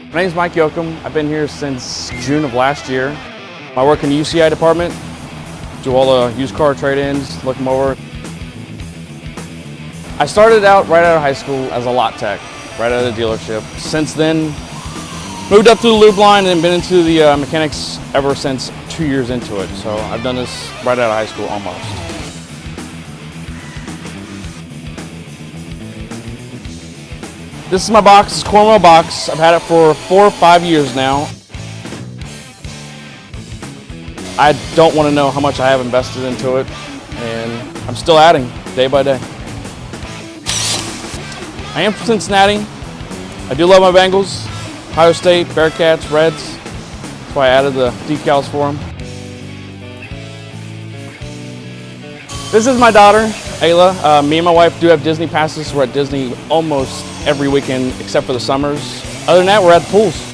My name is Mike Yokem. I've been here since June of last year. I work in the UCI department, do all the used car trade-ins, look them over. I started out right out of high school as a lot tech, right out of the dealership. Since then, moved up to the lube line and been into the mechanics ever since 2 years into it. So I've done this right out of high school almost. This is my box, it's Cornwell box. I've had it for 4 or 5 years now. I don't want to know how much I have invested into it, and I'm still adding day by day. I am from Cincinnati. I do love my Bengals, Ohio State, Bearcats, Reds. That's why I added the decals for them. This is my daughter, Ayla. Me and my wife do have Disney passes. We're at Disney almost every weekend except for the summers. Other than that, we're at the pools.